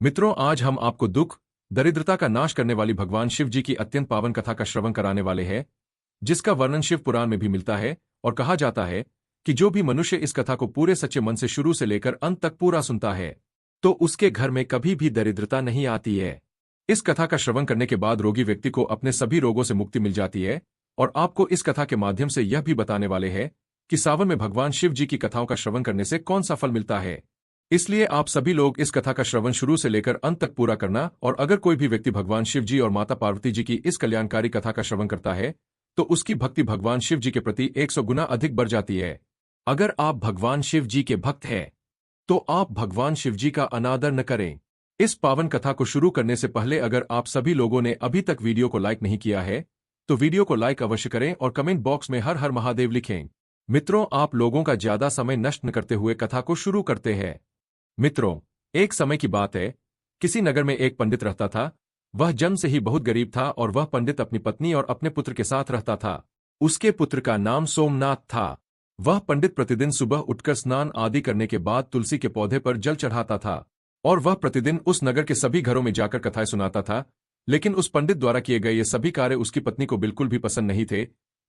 मित्रों, आज हम आपको दुख, दरिद्रता का नाश करने वाली भगवान शिव जी की अत्यंत पावन कथा का श्रवण कराने वाले हैं, जिसका वर्णन शिव पुराण में भी मिलता है और कहा जाता है कि जो भी मनुष्य इस कथा को पूरे सच्चे मन से शुरू से लेकर अंत तक पूरा सुनता है, तो उसके घर में कभी भी दरिद्रता नहीं आती है। इस कथा का श्रवण करने के बाद रोगी व्यक्ति को अपने सभी रोगों से मुक्ति मिल जाती है। और आपको इस कथा के माध्यम से यह भी बताने वाले हैं कि सावन में भगवान शिव जी की कथाओं का श्रवण करने से कौन सा फल मिलता है। इसलिए आप सभी लोग इस कथा का श्रवण शुरू से लेकर अंत तक पूरा करना। और अगर कोई भी व्यक्ति भगवान शिव जी और माता पार्वती जी की इस कल्याणकारी कथा का श्रवण करता है, तो उसकी भक्ति भगवान शिव जी के प्रति 100 गुना अधिक बढ़ जाती है। अगर आप भगवान शिव जी के भक्त हैं, तो आप भगवान शिव जी का अनादर न करें। इस पावन कथा को शुरू करने से पहले अगर आप सभी लोगों ने अभी तक वीडियो को लाइक नहीं किया है, तो वीडियो को लाइक अवश्य करें और कमेंट बॉक्स में हर हर महादेव लिखें। मित्रों, आप लोगों का ज्यादा समय नष्ट न करते हुए कथा को शुरू करते हैं। मित्रों, एक समय की बात है, किसी नगर में एक पंडित रहता था। वह जन्म से ही बहुत गरीब था और वह पंडित अपनी पत्नी और अपने पुत्र के साथ रहता था। उसके पुत्र का नाम सोमनाथ था। वह पंडित प्रतिदिन सुबह उठकर स्नान आदि करने के बाद तुलसी के पौधे पर जल चढ़ाता था और वह प्रतिदिन उस नगर के सभी घरों में जाकर कथाएं सुनाता था। लेकिन उस पंडित द्वारा किए गए ये सभी कार्य उसकी पत्नी को बिल्कुल भी पसंद नहीं थे,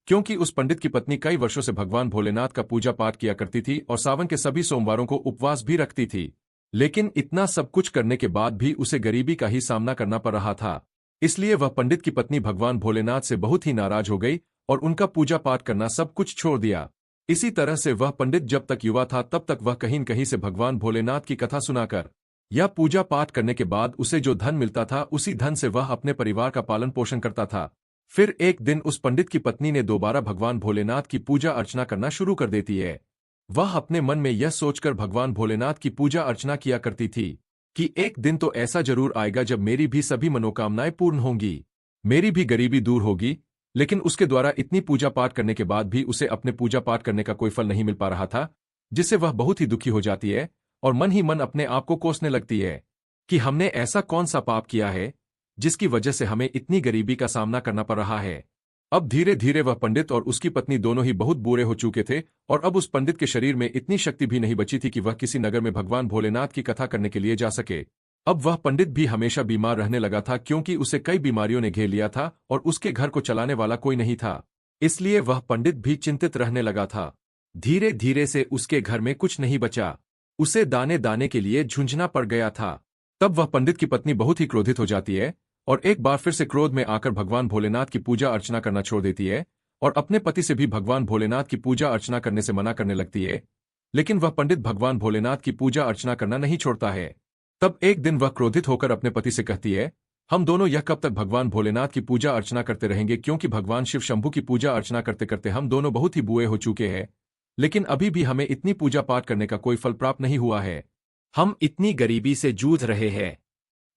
क्योंकि उस पंडित की पत्नी कई वर्षों से भगवान भोलेनाथ का पूजा पाठ किया करती थी और सावन के सभी सोमवारों को उपवास भी रखती थी। लेकिन इतना सब कुछ करने के बाद भी उसे गरीबी का ही सामना करना पड़ रहा था। इसलिए वह पंडित की पत्नी भगवान भोलेनाथ से बहुत ही नाराज हो गई और उनका पूजा पाठ करना सब कुछ छोड़ दिया। इसी तरह से वह पंडित जब तक युवा था तब तक वह कहीं न कहीं से भगवान भोलेनाथ की कथा सुनाकर या पूजा पाठ करने के बाद उसे जो धन मिलता था, उसी धन से वह अपने परिवार का पालन पोषण करता था। फिर एक दिन उस पंडित की पत्नी ने दोबारा भगवान भोलेनाथ की पूजा अर्चना करना शुरू कर देती है। वह अपने मन में यह सोचकर भगवान भोलेनाथ की पूजा अर्चना किया करती थी कि एक दिन तो ऐसा जरूर आएगा जब मेरी भी सभी मनोकामनाएं पूर्ण होंगी, मेरी भी गरीबी दूर होगी। लेकिन उसके द्वारा इतनी पूजा पाठ करने के बाद भी उसे अपने पूजा पाठ करने का कोई फल नहीं मिल पा रहा था, जिससे वह बहुत ही दुखी हो जाती है और मन ही मन अपने आप को कोसने लगती है कि हमने ऐसा कौन सा पाप किया है जिसकी वजह से हमें इतनी गरीबी का सामना करना पड़ रहा है। अब धीरे धीरे वह पंडित और उसकी पत्नी दोनों ही बहुत बुरे हो चुके थे और अब उस पंडित के शरीर में इतनी शक्ति भी नहीं बची थी कि वह किसी नगर में भगवान भोलेनाथ की कथा करने के लिए जा सके। अब वह पंडित भी हमेशा बीमार रहने लगा था, क्योंकि उसे कई बीमारियों ने घेर लिया था और उसके घर को चलाने वाला कोई नहीं था। इसलिए वह पंडित भी चिंतित रहने लगा था। धीरे धीरे से उसके घर में कुछ नहीं बचा, उसे दाने दाने के लिए झुंझना पड़ गया था। तब वह पंडित की पत्नी बहुत ही क्रोधित हो जाती है और एक बार फिर से क्रोध में आकर भगवान भोलेनाथ की पूजा अर्चना करना छोड़ देती है और अपने पति से भी भगवान भोलेनाथ की पूजा अर्चना करने से मना करने लगती है। लेकिन वह पंडित भगवान भोलेनाथ की पूजा अर्चना करना नहीं छोड़ता है। तब एक दिन वह क्रोधित होकर अपने पति से कहती है, हम दोनों यह कब तक भगवान भोलेनाथ की पूजा अर्चना करते रहेंगे, क्योंकि भगवान शिव शंभू की पूजा अर्चना करते करते हम दोनों बहुत ही बुरे हो चुके हैं, लेकिन अभी भी हमें इतनी पूजा पाठ करने का कोई फल प्राप्त नहीं हुआ है। हम इतनी गरीबी से जूझ रहे हैं,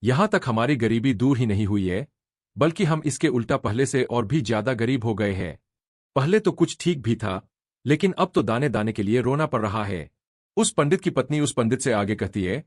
यहां तक हमारी गरीबी दूर ही नहीं हुई है, बल्कि हम इसके उल्टा पहले से और भी ज्यादा गरीब हो गए हैं। पहले तो कुछ ठीक भी था, लेकिन अब तो दाने दाने के लिए रोना पड़ रहा है। उस पंडित की पत्नी उस पंडित से आगे कहती है,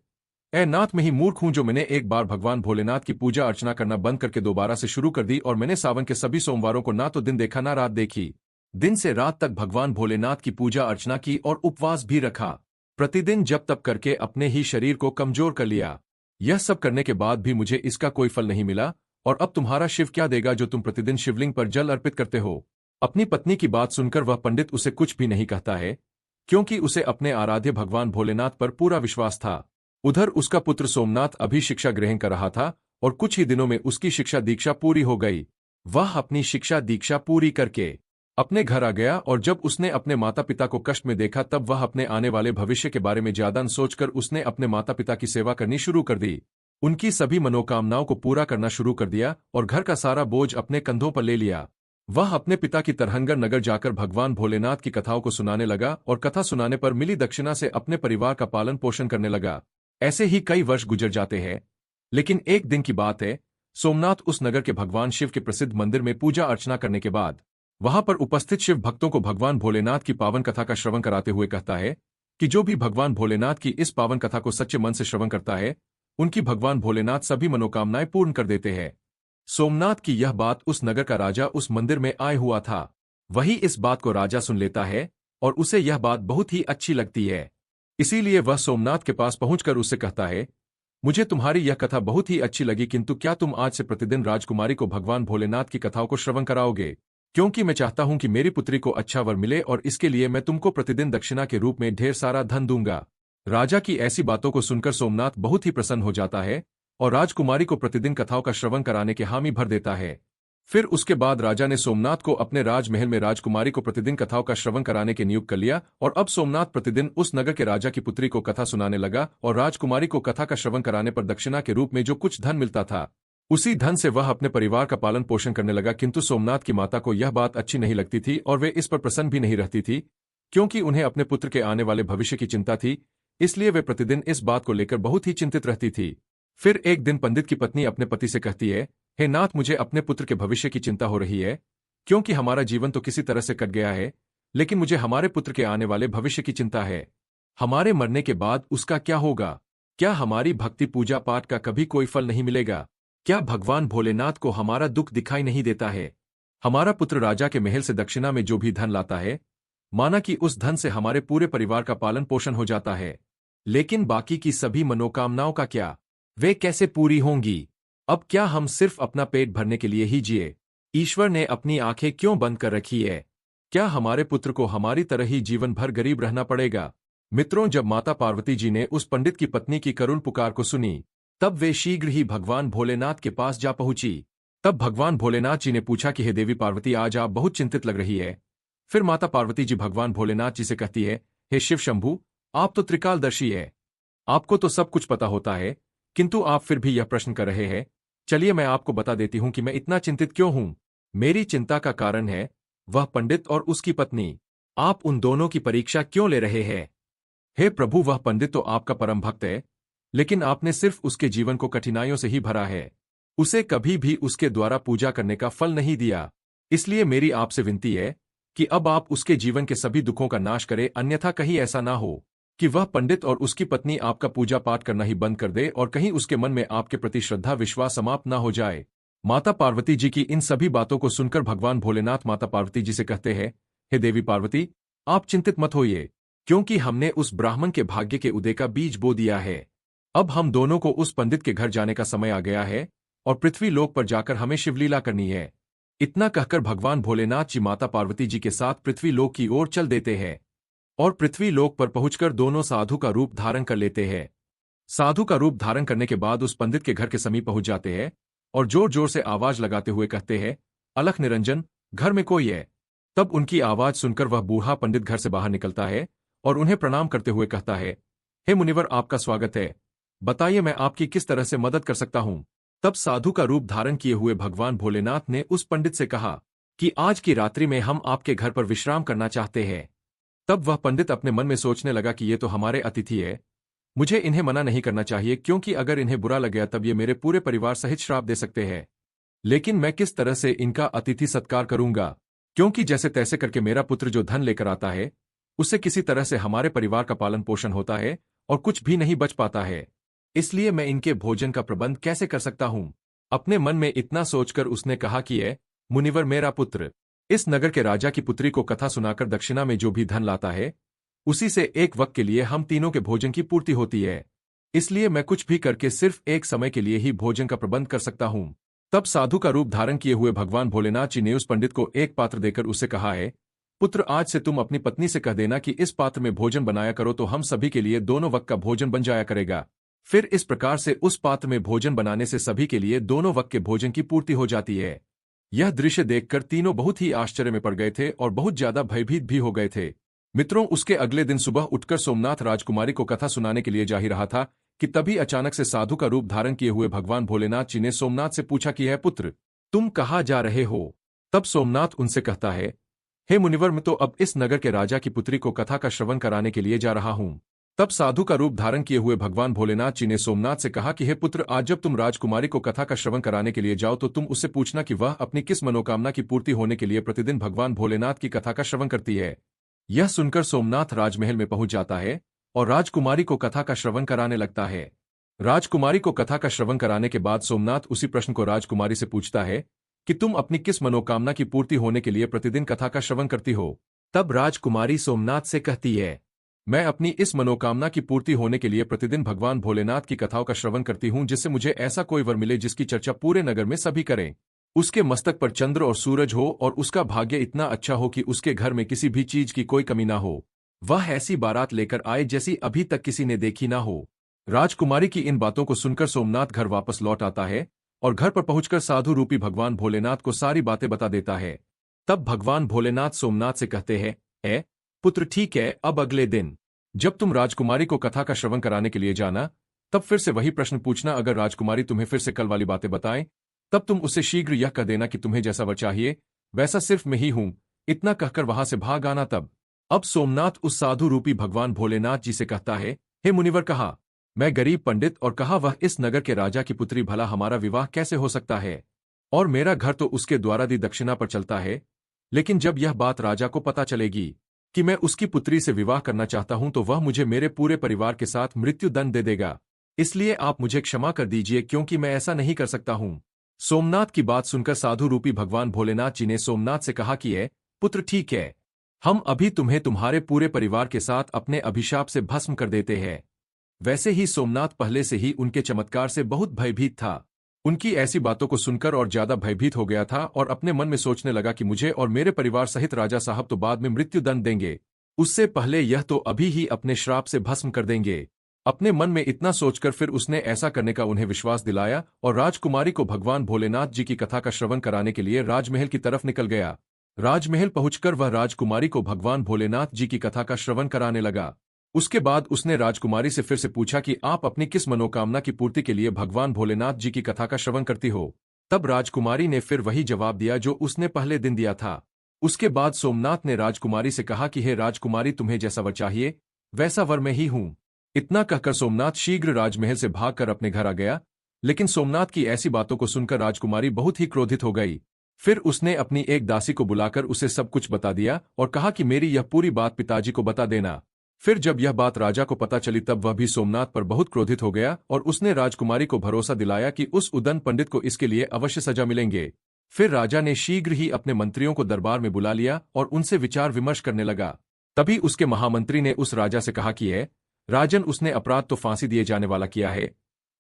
ए नाथ, मैं ही मूर्ख हूं जो मैंने एक बार भगवान भोलेनाथ की पूजा अर्चना करना बंद करके दोबारा से शुरू कर दी और मैंने सावन के सभी सोमवारों को ना तो दिन देखा ना रात देखी। दिन से रात तक भगवान भोलेनाथ की पूजा अर्चना की और उपवास भी रखा, प्रतिदिन जप तप करके अपने ही शरीर को कमजोर कर लिया। यह सब करने के बाद भी मुझे इसका कोई फल नहीं मिला, और अब तुम्हारा शिव क्या देगा जो तुम प्रतिदिन शिवलिंग पर जल अर्पित करते हो। अपनी पत्नी की बात सुनकर वह पंडित उसे कुछ भी नहीं कहता है, क्योंकि उसे अपने आराध्य भगवान भोलेनाथ पर पूरा विश्वास था। उधर उसका पुत्र सोमनाथ अभी शिक्षा ग्रहण कर रहा था और कुछ ही दिनों में उसकी शिक्षा दीक्षा पूरी हो गई। वह अपनी शिक्षा दीक्षा पूरी करके अपने घर आ गया और जब उसने अपने माता पिता को कष्ट में देखा, तब वह अपने आने वाले भविष्य के बारे में ज्यादा न सोचकर उसने अपने माता पिता की सेवा करनी शुरू कर दी। उनकी सभी मनोकामनाओं को पूरा करना शुरू कर दिया और घर का सारा बोझ अपने कंधों पर ले लिया। वह अपने पिता की तरहंगर नगर जाकर भगवान भोलेनाथ की कथाओं को सुनाने लगा और कथा सुनाने पर मिली दक्षिणा से अपने परिवार का पालन पोषण करने लगा। ऐसे ही कई वर्ष गुजर जाते हैं, लेकिन एक दिन की बात है, सोमनाथ उस नगर के भगवान शिव के प्रसिद्ध मंदिर में पूजा अर्चना करने के बाद वहां पर उपस्थित शिव भक्तों को भगवान भोलेनाथ की पावन कथा का श्रवण कराते हुए कहता है कि जो भी भगवान भोलेनाथ की इस पावन कथा को सच्चे मन से श्रवण करता है, उनकी भगवान भोलेनाथ सभी मनोकामनाएं पूर्ण कर देते हैं। सोमनाथ की यह बात उस नगर का राजा उस मंदिर में आए हुआ था। वही इस बात को राजा सुन लेता है और उसे यह बात बहुत ही अच्छी लगती है। इसीलिए वह सोमनाथ के पास पहुंचकर उससे कहता है मुझे तुम्हारी यह कथा बहुत ही अच्छी लगी, किंतु क्या तुम आज से प्रतिदिन राजकुमारी को भगवान भोलेनाथ की कथाओं को श्रवण कराओगे? क्योंकि मैं चाहता हूं कि मेरी पुत्री को अच्छा वर मिले और इसके लिए मैं तुमको प्रतिदिन दक्षिणा के रूप में ढेर सारा धन दूंगा। राजा की ऐसी बातों को सुनकर सोमनाथ बहुत ही प्रसन्न हो जाता है और राजकुमारी को प्रतिदिन कथाओं का श्रवण कराने के हामी भर देता है। फिर उसके बाद राजा ने सोमनाथ को अपने राजमहल में राजकुमारी को प्रतिदिन कथाओं का श्रवण कराने के नियुक्त कर लिया और अब सोमनाथ प्रतिदिन उस नगर के राजा की पुत्री को कथा सुनाने लगा और राजकुमारी को कथा का श्रवण कराने पर दक्षिणा के रूप में जो कुछ धन मिलता था उसी धन से वह अपने परिवार का पालन पोषण करने लगा। किंतु सोमनाथ की माता को यह बात अच्छी नहीं लगती थी और वे इस पर प्रसन्न भी नहीं रहती थी, क्योंकि उन्हें अपने पुत्र के आने वाले भविष्य की चिंता थी। इसलिए वे प्रतिदिन इस बात को लेकर बहुत ही चिंतित रहती थी। फिर एक दिन पंडित की पत्नी अपने पति से कहती है, हे नाथ, मुझे अपने पुत्र के भविष्य की चिंता हो रही है, क्योंकि हमारा जीवन तो किसी तरह से कट गया है, लेकिन मुझे हमारे पुत्र के आने वाले भविष्य की चिंता है। हमारे मरने के बाद उसका क्या होगा? क्या हमारी भक्ति पूजा पाठ का कभी कोई फल नहीं मिलेगा? क्या भगवान भोलेनाथ को हमारा दुख दिखाई नहीं देता है? हमारा पुत्र राजा के महल से दक्षिणा में जो भी धन लाता है, माना कि उस धन से हमारे पूरे परिवार का पालन पोषण हो जाता है, लेकिन बाकी की सभी मनोकामनाओं का क्या? वे कैसे पूरी होंगी? अब क्या हम सिर्फ अपना पेट भरने के लिए ही जिए? ईश्वर ने अपनी आंखें क्यों बंद कर रखी है? क्या हमारे पुत्र को हमारी तरह ही जीवन भर गरीब रहना पड़ेगा? मित्रों, जब माता पार्वती जी ने उस पंडित की पत्नी की करुण पुकार को सुनी, तब वे शीघ्र ही भगवान भोलेनाथ के पास जा पहुंची। तब भगवान भोलेनाथ जी ने पूछा कि हे देवी पार्वती, आज आप बहुत चिंतित लग रही है। फिर माता पार्वती जी भगवान भोलेनाथ जी से कहती है, हे शिव शंभु, आप तो त्रिकालदर्शी है, आपको तो सब कुछ पता होता है, किंतु आप फिर भी यह प्रश्न कर रहे हैं। चलिए मैं आपको बता देती हूं कि मैं इतना चिंतित क्यों हूं। मेरी चिंता का कारण है वह पंडित और उसकी पत्नी। आप उन दोनों की परीक्षा क्यों ले रहे हैं? हे प्रभु, वह पंडित तो आपका परम भक्त है, लेकिन आपने सिर्फ उसके जीवन को कठिनाइयों से ही भरा है। उसे कभी भी उसके द्वारा पूजा करने का फल नहीं दिया। इसलिए मेरी आपसे विनती है कि अब आप उसके जीवन के सभी दुखों का नाश करें, अन्यथा कहीं ऐसा ना हो कि वह पंडित और उसकी पत्नी आपका पूजा पाठ करना ही बंद कर दे और कहीं उसके मन में आपके प्रति श्रद्धा विश्वास समाप्त ना हो जाए। माता पार्वती जी की इन सभी बातों को सुनकर भगवान भोलेनाथ माता पार्वती जी से कहते हैं, हे देवी पार्वती, आप चिंतित मत होइए, क्योंकि हमने उस ब्राह्मण के भाग्य के उदय का बीज बो दिया है। अब हम दोनों को उस पंडित के घर जाने का समय आ गया है और पृथ्वी लोक पर जाकर हमें शिवलीला करनी है। इतना कहकर भगवान भोलेनाथ जी माता पार्वती जी के साथ पृथ्वी लोक की ओर चल देते हैं और पृथ्वी लोक पर पहुंचकर दोनों साधु का रूप धारण कर लेते हैं। साधु का रूप धारण करने के बाद उस पंडित के घर के समीप पहुंच जाते हैं और जोर जोर से आवाज लगाते हुए कहते हैं, अलख निरंजन, घर में कोई है? तब उनकी आवाज सुनकर वह बूढ़ा पंडित घर से बाहर निकलता है और उन्हें प्रणाम करते हुए कहता है, हे मुनिवर, आपका स्वागत है, बताइए मैं आपकी किस तरह से मदद कर सकता हूं? तब साधु का रूप धारण किए हुए भगवान भोलेनाथ ने उस पंडित से कहा कि आज की रात्रि में हम आपके घर पर विश्राम करना चाहते हैं। तब वह पंडित अपने मन में सोचने लगा कि ये तो हमारे अतिथि है, मुझे इन्हें मना नहीं करना चाहिए, क्योंकि अगर इन्हें बुरा लग गया तब ये मेरे पूरे परिवार सहित श्राप दे सकते हैं। लेकिन मैं किस तरह से इनका अतिथि सत्कार करूंगा, क्योंकि जैसे तैसे करके मेरा पुत्र जो धन लेकर आता है उससे किसी तरह से हमारे परिवार का पालन पोषण होता है और कुछ भी नहीं बच पाता है। इसलिए मैं इनके भोजन का प्रबंध कैसे कर सकता हूं? अपने मन में इतना सोचकर उसने कहा कि मुनिवर, मेरा पुत्र इस नगर के राजा की पुत्री को कथा सुनाकर दक्षिणा में जो भी धन लाता है उसी से एक वक्त के लिए हम तीनों के भोजन की पूर्ति होती है। इसलिए मैं कुछ भी करके सिर्फ एक समय के लिए ही भोजन का प्रबंध कर सकता हूं। तब साधु का रूप धारण किए हुए भगवान भोलेनाथ जी ने उस पंडित को एक पात्र देकर उसे कहा है, पुत्र, आज से तुम अपनी पत्नी से कह देना कि इस पात्र में भोजन बनाया करो, तो हम सभी के लिए दोनों वक्त का भोजन बन जाया करेगा। फिर इस प्रकार से उस पात्र में भोजन बनाने से सभी के लिए दोनों वक्त के भोजन की पूर्ति हो जाती है। यह दृश्य देखकर तीनों बहुत ही आश्चर्य में पड़ गए थे और बहुत ज्यादा भयभीत भी हो गए थे। मित्रों, उसके अगले दिन सुबह उठकर सोमनाथ राजकुमारी को कथा सुनाने के लिए जा ही रहा था कि तभी अचानक से साधु का रूप धारण किए हुए भगवान भोलेनाथ जी ने सोमनाथ से पूछा कि पुत्र, तुम कहाँ जा रहे हो? तब सोमनाथ उनसे कहता है, हे मुनिवर, मैं तो अब इस नगर के राजा की पुत्री को कथा का श्रवण कराने के लिए जा रहा हूं। तब साधु का रूप धारण किए हुए भगवान भोलेनाथ जी ने सोमनाथ से कहा कि हे पुत्र, आज जब तुम राजकुमारी को कथा का श्रवण कराने के लिए जाओ तो तुम उससे पूछना कि वह अपनी किस मनोकामना की पूर्ति होने के लिए प्रतिदिन भगवान भोलेनाथ की कथा का श्रवण करती है। यह सुनकर सोमनाथ राजमहल में पहुंच जाता है और राजकुमारी को कथा का श्रवण कराने लगता है। राजकुमारी को कथा का श्रवण कराने के बाद सोमनाथ उसी प्रश्न को राजकुमारी से पूछता है कि तुम अपनी किस मनोकामना की पूर्ति होने के लिए प्रतिदिन कथा का श्रवण करती हो? तब राजकुमारी सोमनाथ से कहती है, मैं अपनी इस मनोकामना की पूर्ति होने के लिए प्रतिदिन भगवान भोलेनाथ की कथाओं का श्रवण करती हूँ, जिससे मुझे ऐसा कोई वर मिले जिसकी चर्चा पूरे नगर में सभी करें। उसके मस्तक पर चंद्र और सूरज हो और उसका भाग्य इतना अच्छा हो कि उसके घर में किसी भी चीज की कोई कमी ना हो। वह ऐसी बारात लेकर आए जैसी अभी तक किसी ने देखी ना हो। राजकुमारी की इन बातों को सुनकर सोमनाथ घर वापस लौट आता है और घर पर पहुंचकर साधु रूपी भगवान भोलेनाथ को सारी बातें बता देता है। तब भगवान भोलेनाथ सोमनाथ से कहते हैं, ए पुत्र, ठीक है, अब अगले दिन जब तुम राजकुमारी को कथा का श्रवण कराने के लिए जाना, तब फिर से वही प्रश्न पूछना। अगर राजकुमारी तुम्हें फिर से कल वाली बातें बताएं, तब तुम उससे शीघ्र यह कह देना कि तुम्हें जैसा वर चाहिए वैसा सिर्फ मैं ही हूं। इतना कहकर वहां से भाग आना। तब अब सोमनाथ उस साधु रूपी भगवान भोलेनाथ जी से कहता है, हे मुनिवर, कहा मैं गरीब पंडित, और कहा वह इस नगर के राजा की पुत्री, भला हमारा विवाह कैसे हो सकता है? और मेरा घर तो उसके द्वारा दी दक्षिणा पर चलता है। लेकिन जब यह बात राजा को पता चलेगी कि मैं उसकी पुत्री से विवाह करना चाहता हूं, तो वह मुझे मेरे पूरे परिवार के साथ मृत्यु दंड दे देगा। इसलिए आप मुझे क्षमा कर दीजिए, क्योंकि मैं ऐसा नहीं कर सकता हूं। सोमनाथ की बात सुनकर साधु रूपी भगवान भोलेनाथ जी ने सोमनाथ से कहा कि है पुत्र, ठीक है, हम अभी तुम्हें तुम्हारे पूरे परिवार के साथ अपने अभिशाप से भस्म कर देते हैं। वैसे ही सोमनाथ पहले से ही उनके चमत्कार से बहुत भयभीत था। उनकी ऐसी बातों को सुनकर और ज्यादा भयभीत हो गया था और अपने मन में सोचने लगा कि मुझे और मेरे परिवार सहित राजा साहब तो बाद में मृत्यु दंड देंगे, उससे पहले यह तो अभी ही अपने श्राप से भस्म कर देंगे। अपने मन में इतना सोचकर फिर उसने ऐसा करने का उन्हें विश्वास दिलाया और राजकुमारी को भगवान भोलेनाथ जी की कथा का श्रवण कराने के लिए राजमहल की तरफ निकल गया। राजमहल पहुंचकर वह राजकुमारी को भगवान भोलेनाथ जी की कथा का श्रवण कराने लगा। उसके बाद उसने राजकुमारी से फिर से पूछा कि आप अपनी किस मनोकामना की पूर्ति के लिए भगवान भोलेनाथ जी की कथा का श्रवण करती हो? तब राजकुमारी ने फिर वही जवाब दिया जो उसने पहले दिन दिया था। उसके बाद सोमनाथ ने राजकुमारी से कहा कि हे राजकुमारी, तुम्हें जैसा वर चाहिए वैसा वर मैं ही हूं। इतना कहकर सोमनाथ शीघ्र राजमहल से भागकर अपने घर आ गया। लेकिन सोमनाथ की ऐसी बातों को सुनकर राजकुमारी बहुत ही क्रोधित हो गई। फिर उसने अपनी एक दासी को बुलाकर उसे सब कुछ बता दिया और कहा कि मेरी यह पूरी बात पिताजी को बता देना। फिर जब यह बात राजा को पता चली, तब वह भी सोमनाथ पर बहुत क्रोधित हो गया और उसने राजकुमारी को भरोसा दिलाया कि उस उदंड पंडित को इसके लिए अवश्य सजा मिलेंगे। फिर राजा ने शीघ्र ही अपने मंत्रियों को दरबार में बुला लिया और उनसे विचार विमर्श करने लगा। तभी उसके महामंत्री ने उस राजा से कहा कि है राजन, उसने अपराध तो फांसी दिए जाने वाला किया है,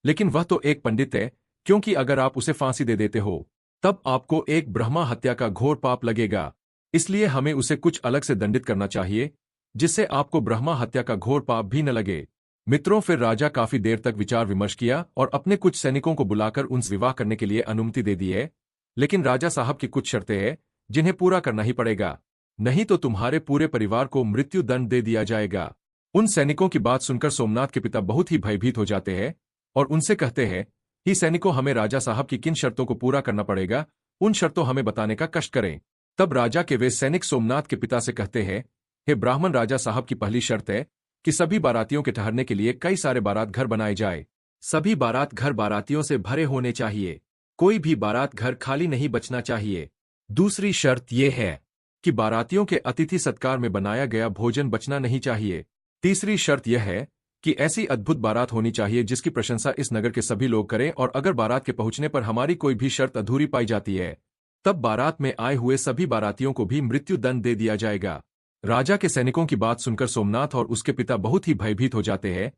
लेकिन वह तो एक पंडित है, क्योंकि अगर आप उसे फांसी दे देते हो तब आपको एक ब्रह्मा हत्या का घोर पाप लगेगा। इसलिए हमें उसे कुछ अलग से दंडित करना चाहिए, जिससे आपको ब्रह्मा हत्या का घोर पाप भी न लगे। मित्रों, फिर राजा काफी देर तक विचार विमर्श किया और अपने कुछ सैनिकों को बुलाकर उनसे विवाह करने के लिए अनुमति दे दी है। लेकिन राजा साहब की कुछ शर्तें हैं जिन्हें पूरा करना ही पड़ेगा, नहीं तो तुम्हारे पूरे परिवार को मृत्यु दंड दे दिया जाएगा। उन सैनिकों की बात सुनकर सोमनाथ के पिता बहुत ही भयभीत हो जाते हैं और उनसे कहते हैं, ही सैनिकों, हमें राजा साहब की किन शर्तों को पूरा करना पड़ेगा, उन शर्तों हमें बताने का कष्ट करें। तब राजा के वे सैनिक सोमनाथ के पिता से कहते हैं, हे ब्राह्मण, राजा साहब की पहली शर्त है कि सभी बारातियों के ठहरने के लिए कई सारे बारात घर बनाए जाए। सभी बारात घर बारातियों से भरे होने चाहिए, कोई भी बारात घर खाली नहीं बचना चाहिए। दूसरी शर्त यह है कि बारातियों के अतिथि सत्कार में बनाया गया भोजन बचना नहीं चाहिए। तीसरी शर्त यह है कि ऐसी अद्भुत बारात होनी चाहिए जिसकी प्रशंसा इस नगर के सभी लोग करें, और अगर बारात के पहुंचने पर हमारी कोई भी शर्त अधूरी पाई जाती है, तब बारात में आए हुए सभी बारातियों को भी मृत्यु दंड दे दिया जाएगा। राजा के सैनिकों की बात सुनकर सोमनाथ और उसके पिता बहुत ही भयभीत हो जाते हैं,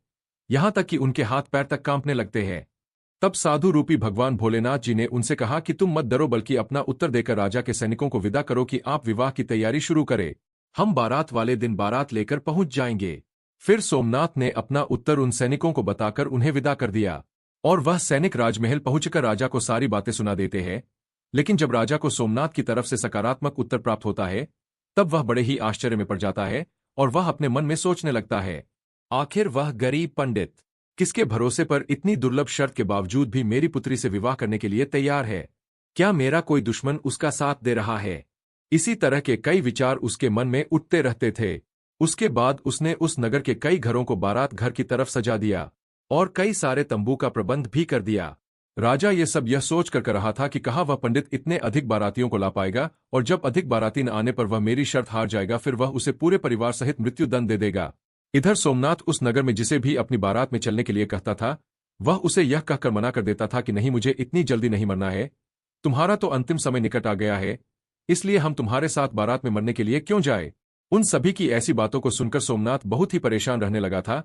यहां तक कि उनके हाथ पैर तक कांपने लगते हैं। तब साधु रूपी भगवान भोलेनाथ जी ने उनसे कहा कि तुम मत डरो, बल्कि अपना उत्तर देकर राजा के सैनिकों को विदा करो कि आप विवाह की तैयारी शुरू करें। हम बारात वाले दिन बारात लेकर पहुंच जाएंगे। फिर सोमनाथ ने अपना उत्तर उन सैनिकों को बताकर उन्हें विदा कर दिया और वह सैनिक राजमहल पहुंचकर राजा को सारी बातें सुना देते हैं। लेकिन जब राजा को सोमनाथ की तरफ से सकारात्मक उत्तर प्राप्त होता है, तब वह बड़े ही आश्चर्य में पड़ जाता है और वह अपने मन में सोचने लगता है, आखिर वह गरीब पंडित किसके भरोसे पर इतनी दुर्लभ शर्त के बावजूद भी मेरी पुत्री से विवाह करने के लिए तैयार है? क्या मेरा कोई दुश्मन उसका साथ दे रहा है? इसी तरह के कई विचार उसके मन में उठते रहते थे। उसके बाद उसने उस नगर के कई घरों को बारात घर की तरफ सजा दिया और कई सारे तंबू का प्रबंध भी कर दिया। राजा ये सब यह सोच कर रहा था कि कहाँ वह पंडित इतने अधिक बारातियों को ला पाएगा, और जब अधिक बाराती न आने पर वह मेरी शर्त हार जाएगा, फिर वह उसे पूरे परिवार सहित मृत्यु दंड दे देगा। इधर सोमनाथ उस नगर में जिसे भी अपनी बारात में चलने के लिए कहता था, वह उसे यह कहकर मना कर देता था कि नहीं, मुझे इतनी जल्दी नहीं मरना है, तुम्हारा तो अंतिम समय निकट आ गया है, इसलिए हम तुम्हारे साथ बारात में मरने के लिए क्यों जाए। उन सभी की ऐसी बातों को सुनकर सोमनाथ बहुत ही परेशान रहने लगा था,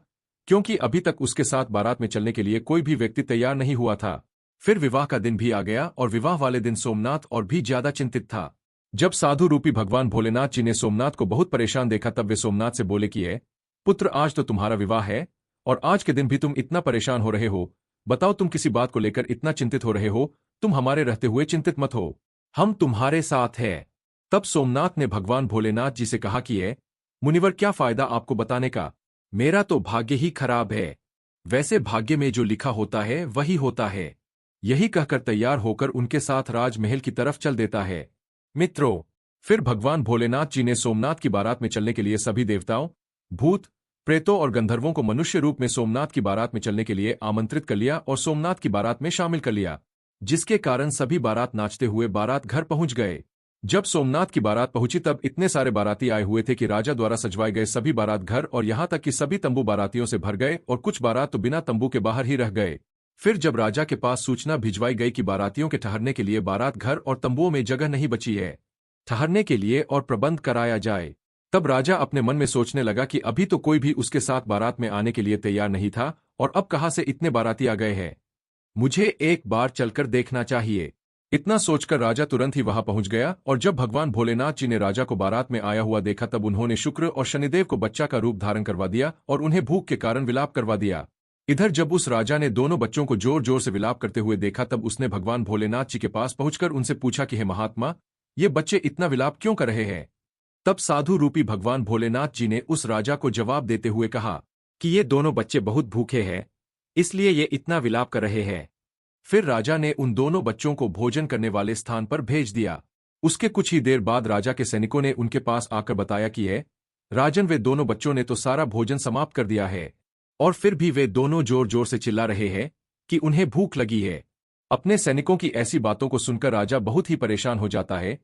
क्योंकि अभी तक उसके साथ बारात में चलने के लिए कोई भी व्यक्ति तैयार नहीं हुआ था। फिर विवाह का दिन भी आ गया और विवाह वाले दिन सोमनाथ और भी ज्यादा चिंतित था। जब साधु रूपी भगवान भोलेनाथ जी ने सोमनाथ को बहुत परेशान देखा तब वे सोमनाथ से बोले कि है पुत्र, आज तो तुम्हारा विवाह है और आज के दिन भी तुम इतना परेशान हो रहे हो। बताओ, तुम किसी बात को लेकर इतना चिंतित हो रहे हो? तुम हमारे रहते हुए चिंतित मत हो, हम तुम्हारे साथ हैं। तब सोमनाथ ने भगवान भोलेनाथ जी से कहा कि है मुनिवर, क्या फायदा आपको बताने का, मेरा तो भाग्य ही खराब है। वैसे भाग्य में जो लिखा होता है वही होता है। यही कहकर तैयार होकर उनके साथ राजमहल की तरफ चल देता है। मित्रों, फिर भगवान भोलेनाथ जी ने सोमनाथ की बारात में चलने के लिए सभी देवताओं, भूत, प्रेतों और गंधर्वों को मनुष्य रूप में सोमनाथ की बारात में चलने के लिए आमंत्रित कर लिया और सोमनाथ की बारात में शामिल कर लिया, जिसके कारण सभी बारात नाचते हुए बारात घर पहुंच गए। जब सोमनाथ की बारात पहुंची तब इतने सारे बाराती आए हुए थे कि राजा द्वारा सजवाए गए सभी बारात घर और यहां तक कि सभी तंबू बारातियों से भर गए और कुछ बारात तो बिना तंबू के बाहर ही रह गए। फिर जब राजा के पास सूचना भिजवाई गई कि बारातियों के ठहरने के लिए बारात घर और तंबुओं में जगह नहीं बची है, ठहरने के लिए और प्रबंध कराया जाए, तब राजा अपने मन में सोचने लगा कि अभी तो कोई भी उसके साथ बारात में आने के लिए तैयार नहीं था और अब कहां से इतने बाराती आ गए हैं। मुझे एक बार चलकर देखना चाहिए। इतना सोचकर राजा तुरंत ही वहां पहुंच गया और जब भगवान भोलेनाथ जी ने राजा को बारात में आया हुआ देखा तब उन्होंने शुक्र और शनिदेव को बच्चा का रूप धारण करवा दिया और उन्हें भूख के कारण विलाप करवा दिया। इधर जब उस राजा ने दोनों बच्चों को जोर जोर से विलाप करते हुए देखा तब उसने भगवान भोलेनाथ जी के पास पहुंचकर उनसे पूछा कि हे महात्मा, ये बच्चे इतना विलाप क्यों कर रहे हैं? तब साधु रूपी भगवान भोलेनाथ जी ने उस राजा को जवाब देते हुए कहा कि ये दोनों बच्चे बहुत भूखे हैं, इसलिए ये इतना विलाप कर रहे हैं। फिर राजा ने उन दोनों बच्चों को भोजन करने वाले स्थान पर भेज दिया। उसके कुछ ही देर बाद राजा के सैनिकों ने उनके पास आकर बताया कि है राजन, वे दोनों बच्चों ने तो सारा भोजन समाप्त कर दिया है और फिर भी वे दोनों जोर जोर से चिल्ला रहे हैं कि उन्हें भूख लगी है। अपने सैनिकों की ऐसी बातों को सुनकर राजा बहुत ही परेशान हो जाता है,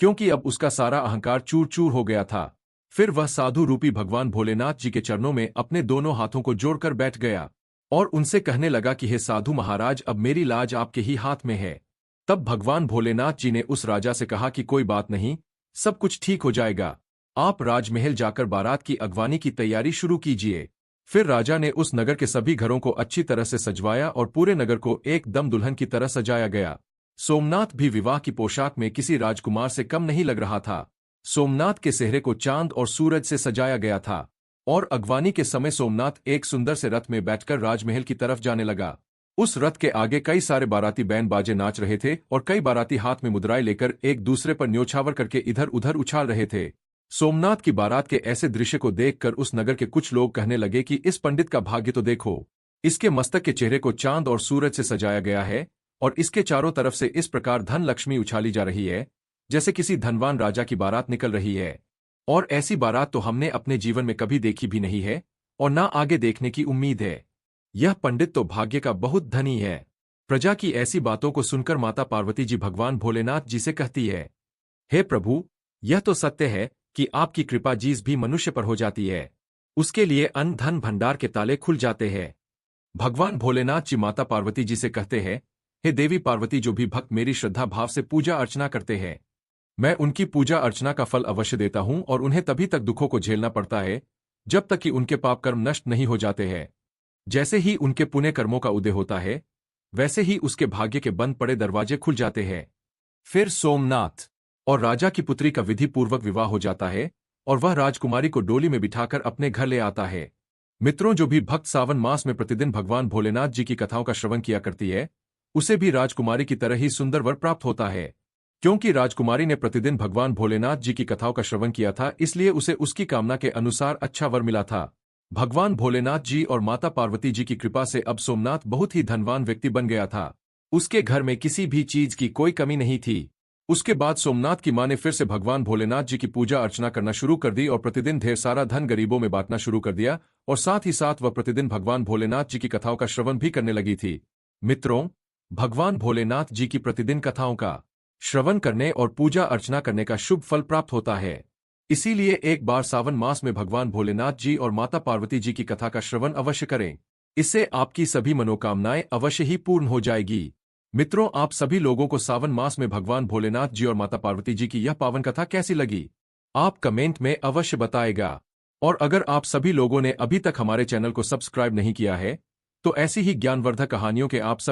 क्योंकि अब उसका सारा अहंकार चूर चूर हो गया था। फिर वह साधु रूपी भगवान भोलेनाथ जी के चरणों में अपने दोनों हाथों को जोड़कर बैठ गया और उनसे कहने लगा कि हे साधु महाराज, अब मेरी लाज आपके ही हाथ में है। तब भगवान भोलेनाथ जी ने उस राजा से कहा कि कोई बात नहीं, सब कुछ ठीक हो जाएगा, आप राजमहल जाकर बारात की अगवानी की तैयारी शुरू कीजिए। फिर राजा ने उस नगर के सभी घरों को अच्छी तरह से सजवाया और पूरे नगर को एकदम दुल्हन की तरह सजाया गया। सोमनाथ भी विवाह की पोशाक में किसी राजकुमार से कम नहीं लग रहा था। सोमनाथ के सेहरे को चांद और सूरज से सजाया गया था और अगवानी के समय सोमनाथ एक सुंदर से रथ में बैठकर राजमहल की तरफ जाने लगा। उस रथ के आगे कई सारे बाराती बैंड बाजे नाच रहे थे और कई बाराती हाथ में मुद्राएं लेकर एक दूसरे पर न्योछावर करके इधर उधर उछाल रहे थे। सोमनाथ की बारात के ऐसे दृश्य को देखकर उस नगर के कुछ लोग कहने लगे कि इस पंडित का भाग्य तो देखो, इसके मस्तक के चेहरे को चांद और सूरज से सजाया गया है और इसके चारों तरफ से इस प्रकार धन लक्ष्मी उछाली जा रही है जैसे किसी धनवान राजा की बारात निकल रही है। और ऐसी बारात तो हमने अपने जीवन में कभी देखी भी नहीं है और ना आगे देखने की उम्मीद है। यह पंडित तो भाग्य का बहुत धनी है। प्रजा की ऐसी बातों को सुनकर माता पार्वती जी भगवान भोलेनाथ जी से कहती है, हे प्रभु, यह तो सत्य है कि आपकी कृपा जिस भी मनुष्य पर हो जाती है उसके लिए अन्न धन भंडार के ताले खुल जाते हैं। भगवान भोलेनाथ जी माता पार्वती जी से कहते हैं, हे देवी पार्वती, जो भी भक्त मेरी श्रद्धा भाव से पूजा अर्चना करते हैं, मैं उनकी पूजा अर्चना का फल अवश्य देता हूं और उन्हें तभी तक दुखों को झेलना पड़ता है जब तक कि उनके पाप कर्म नष्ट नहीं हो जाते हैं। जैसे ही उनके पुण्य कर्मों का उदय होता है वैसे ही उसके भाग्य के बंद पड़े दरवाजे खुल जाते हैं। फिर सोमनाथ और राजा की पुत्री का विधि पूर्वक विवाह हो जाता है और वह राजकुमारी को डोली में बिठाकर अपने घर ले आता है। मित्रों, जो भी भक्त सावन मास में प्रतिदिन भगवान भोलेनाथ जी की कथाओं का श्रवण किया करती है उसे भी राजकुमारी की तरह ही सुंदर वर प्राप्त होता है। क्योंकि राजकुमारी ने प्रतिदिन भगवान भोलेनाथ जी की कथाओं का श्रवण किया था, इसलिए उसे उसकी कामना के अनुसार अच्छा वर मिला था। भगवान भोलेनाथ जी और माता पार्वती जी की कृपा से अब सोमनाथ बहुत ही धनवान व्यक्ति बन गया था। उसके घर में किसी भी चीज की कोई कमी नहीं थी। उसके बाद सोमनाथ की मां ने फिर से भगवान भोलेनाथ जी की पूजा अर्चना करना शुरू कर दी और प्रतिदिन ढेर सारा धन गरीबों में बांटना शुरू कर दिया और साथ ही साथ वह प्रतिदिन भगवान भोलेनाथ जी की कथाओं का श्रवण भी करने लगी थी। मित्रों, भगवान भोलेनाथ जी की प्रतिदिन कथाओं का श्रवण करने और पूजा अर्चना करने का शुभ फल प्राप्त होता है। इसीलिए एक बार सावन मास में भगवान भोलेनाथ जी और माता पार्वती जी की कथा का श्रवण अवश्य करें। इससे आपकी सभी मनोकामनाएं अवश्य ही पूर्ण हो जाएगी। मित्रों, आप सभी लोगों को सावन मास में भगवान भोलेनाथ जी और माता पार्वती जी की यह पावन कथा कैसी लगी? आप कमेंट में अवश्य बताएगा। और अगर आप सभी लोगों ने अभी तक हमारे चैनल को सब्सक्राइब नहीं किया है, तो ऐसी ही ज्ञानवर्धक कहानियों के आप सभी